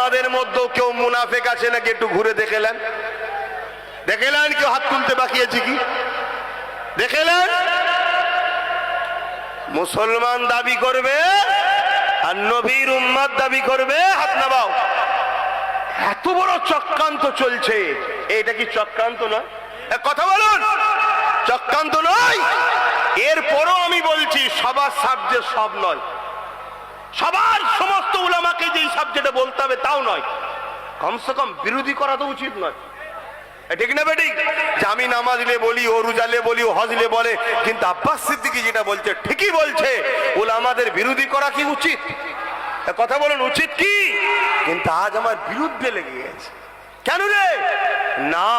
আমাদের মধ্যেও কেউ মুনাফেক আছে নাকি একটু ঘুরে দেখেলেন? দেখেলেন কেউ হাত তুলতে বাকি আছে কি? দেখেলেন? মুসলমান দাবি করবে আর নবীর উম্মত দাবি করবে, হাত নামাও। এত বড় চক্রান্ত চলছে, এটা কি চক্রান্ত না? কথা বলুন, চক্রান্ত নয়? এরপরও আমি বলছি সবার সাবজেক্ট সব নয়, সবার সমস্ত উলামাকে যেই সাবজেক্টে বলতে হবে তাও নয়, কমসে কম বিরোধী করা তো উচিত নয়। ঠিক না বেঠিক? যে আমি নামাজলে বলি, ও রোজালে বলি, ও হজলে বলে, কিন্তু আব্বাস সিদ্দিকী যেটা বলছে ঠিকই বলছে, উলামাদের বিরোধী করা কি উচিত? কথা বলুন, উচিত কি? কিন্তু আজ আমার বিরুদ্ধে লেগে গেছে। কেন রে? না,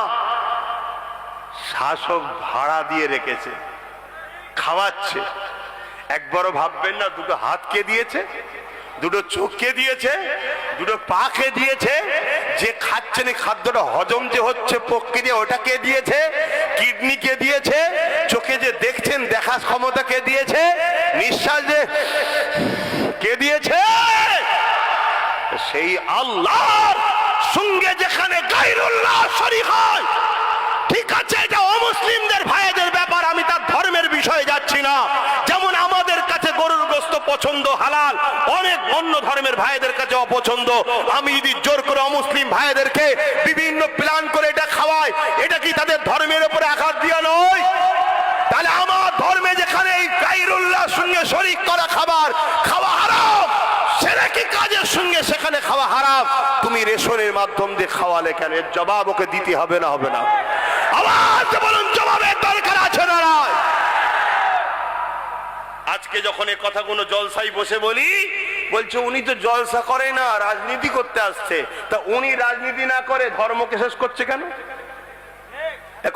শাসক ভাড়া দিয়ে রেখেছে, খাওয়াচ্ছে। একবারও ভাববেন না দুটো হাত কে দিয়েছে, দুটো চোখ কে দিয়েছে, দুটো পা কে দিয়েছে, যে খাচ্ছেন এই খাদ্যটা হজম যে হচ্ছে প্রক্রিয়া ওটা কে দিয়েছে, কিডনি কে দিয়েছে, চোখে যে দেখছেন দেখার ক্ষমতা কে দিয়েছে, নিঃশ্বাস যে কে দিয়েছে? সেই আল্লাহর সঙ্গে যেখানে গায়রুল্লাহ শরীক হয়, ঠিক আছে এটা অমুসলিমদের ভাইদের ব্যাপার, আমি তার ধর্মের বিষয়ে যাচ্ছি না। যেমন আমাদের কাছে গরুর গোশত পছন্দ হালাল, অনেক অন্য ধর্মের ভাইদের কাছে অপছন্দ। আমি যদি জোর করে অমুসলিম ভাইদেরকে বিভিন্ন প্ল্যান করে এটা খাওয়াই, এটা কি তাদের ধর্মের উপরে আঘাত দিয়া নয়? তাহলে আমার ধর্মে যেখানে এই গায়রুল্লাহর সঙ্গে শরীক করা খাবার খাওয়া হারাম, শিরকি কাজের সঙ্গে সেখানে খাওয়া হারাম, তুমি রেশনের মাধ্যম দিয়ে খাওয়ালে কেন? এর জবাব ওকে দিতে হবে না? হবে না? আওয়াজ বলুন, জবাবের দরকার আছে না? নয়? আজকে যখন এই কথাগুলো জলসায় বসে বলি, বলছে উনি তো জলসা করে না, রাজনীতি করতে আসছে। তা উনি রাজনীতি না করে ধর্মকে শেষ করছে কেন?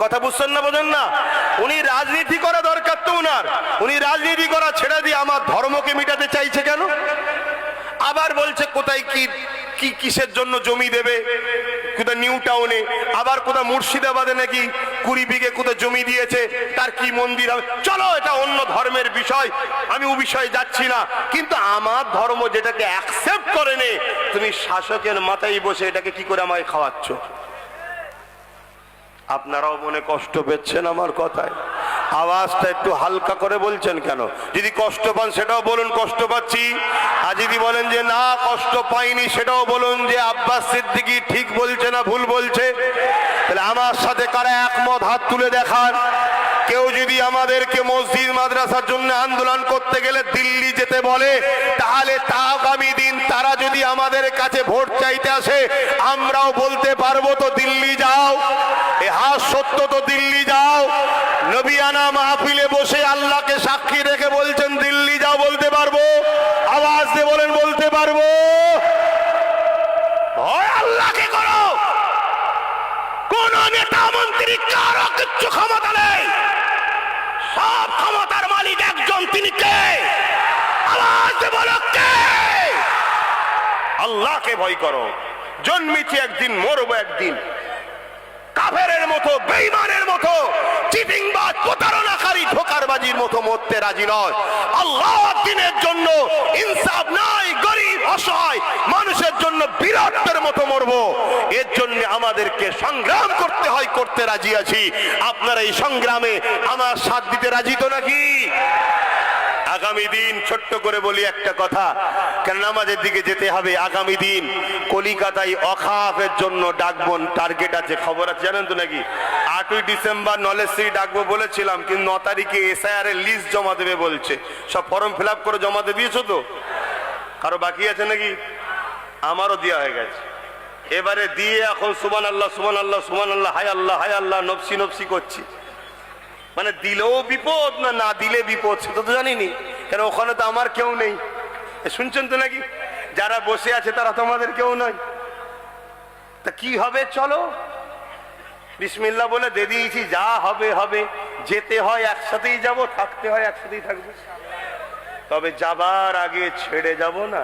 কথা বুঝছেন না, বোঝেন না? উনি রাজনীতি করা দরকার তো উনার, উনি রাজনীতি করা ছেড়ে দিয়ে আমার ধর্মকে মিটাতে চাইছে কেন? আবার বলছে কোথায় কি কি কিসের জন্য জমি দেবে, কোথায় নিউ টাউনে, আবার কোথায় মুর্শিদাবাদে নাকি 20 বিঘে কোথায় জমি দিয়েছে, তার কি মন্দির হবে। চলো এটা অন্য ধর্মের বিষয়, আমি ও বিষয়ে যাচ্ছি না, কিন্তু আমার ধর্ম যেটাকে অ্যাকসেপ্ট করে নে, তুমি শাসকের মাথায় বসে এটাকে কি করে আমায় খাওয়াচ্ছ? আপনারাও মনে কষ্ট পেচ্ছেন আমার কথায়? আওয়াজটা একটু হালকা করে বলছেন কেন? যদি কষ্ট পান সেটাও বলুন কষ্ট পাচ্ছি, আর যদি বলেন যে না কষ্ট পাইনি সেটাও বলুন যে আব্বাস সিদ্দিকী ঠিক বলছে না ভুল বলছে। তাহলে আমার সাথে কারা একমত হাত তুলে দেখান। কেউ যদি আমাদেরকে মসজিদ মাদ্রাসার জন্য আন্দোলন করতে গেলে দিল্লি যেতে বলে, তাহলে তা আগামী দিন তারা যদি আমাদের কাছে ভোট চাইতে আসে, আমরাও বলতে পারবো তো দিল্লি যাও, এ হাত সত্য তো দিল্লি যাও। নবিয়ানা মাহফিলে বসে আল্লাহকে সাক্ষী রেখে বলছেন দিল্লি যাও, বলতে পারবো? আওয়াজ দিয়ে বলেন বলতে পারবো? ভয় আল্লাহকে করো, কোন নেতা মন্ত্রী কারো কিচ্ছু ক্ষমতা নেই, সব ক্ষমতার মালিক একজন, তিনি কে? আওয়াজ দিয়ে বলো কে? আল্লাহকে ভয় করো। জন্মেছি একদিন, মরবো একদিন। কাফেরের মতো, বেঈমানের মতো, চিটিংবাজ, প্রতারণাকারী, ধোঁকারবাজির মতো মরতে রাজি নয়। আল্লাহর দ্বীনের জন্য ইনসাফ নাই, গরিব অসহায় মানুষের জন্য বীরত্বের মতো মরবো। এর জন্য আমাদেরকে সংগ্রাম করতে হয়, করতে রাজি আছি। আপনারা এই সংগ্রামে আমার সাথ দিতে রাজি তো নাকি? আগামী দিন ছোট্ট করে বলি একটা কথা, কেন নামাজের দিকে যেতে হবে। আগামী দিন কলিকাতায় অখাফের জন্য ডাকবো, টার্গেট আছে, খবর আছে জানেন তো নাকি? 8ই ডিসেম্বর নলেজশ্রী ডাকবো বলেছিলাম, কিন্তু 9 তারিখে এসআইআর এর লিস্ট জমা দেবে বলছে। সব ফর্ম ফিল আপ করে জমা দিয়ে দিয়েছো তো? কারো বাকি আছে নাকি? আমারও দেওয়া হয়ে গেছে। এবারে দিয়ে এখন সুবহানাল্লাহ সুবহানাল্লাহ সুবহানাল্লাহ, হায় আল্লাহ হায় আল্লাহ, নফসি নফসি করছি। মানে দিলেও বিপদ, না না দিলে বিপদ, সেটা তো জানিনি, কেন ওখানে তো আমার কেউ নেই। শুনছেন তো নাকি? যারা বসে আছে তারা তোমাদের কেউ নয়। তা কি হবে? চলো বিসমিল্লাহ বলে দিয়ে দিয়েছি, যা হবে হবে। যেতে হয় একসাথেই যাব, থাকতে হয় একসাথেই থাকবো। তবে যাবার আগে ছেড়ে যাব না,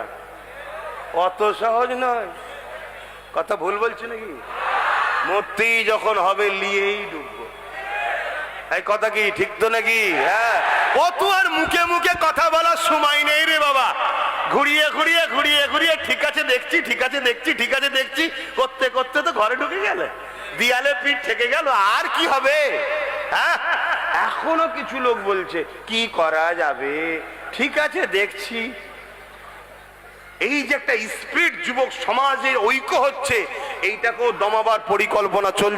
অত সহজ নয়। কথা ভুল বলছি নাকি? মরতেই যখন হবে লিয়েই ডুববো। এই কথা কি ঠিক তো নাকি? হ্যাঁ, অত আর মুখে মুখে কথা বলার সময় নেই রে বাবা। ঘুরিয়ে ঘুরিয়ে ঘুরিয়ে ঘুরিয়ে ঠিক আছে দেখছি, ঠিক আছে দেখছি, ঠিক আছে দেখছি করতে করতে তো ঘরে ঢুকে গেলে, দিয়ালে পিঠ থেকে গেল, আর কি হবে? হ্যাঁ, এখনো কিছু লোক বলছে কি করা যাবে, ঠিক আছে দেখছি। এই যে একটা স্পিরিট যুবক সমাজের ঐক্য হচ্ছে, এইটাকেও দমাবার পরিকল্পনা চলছে।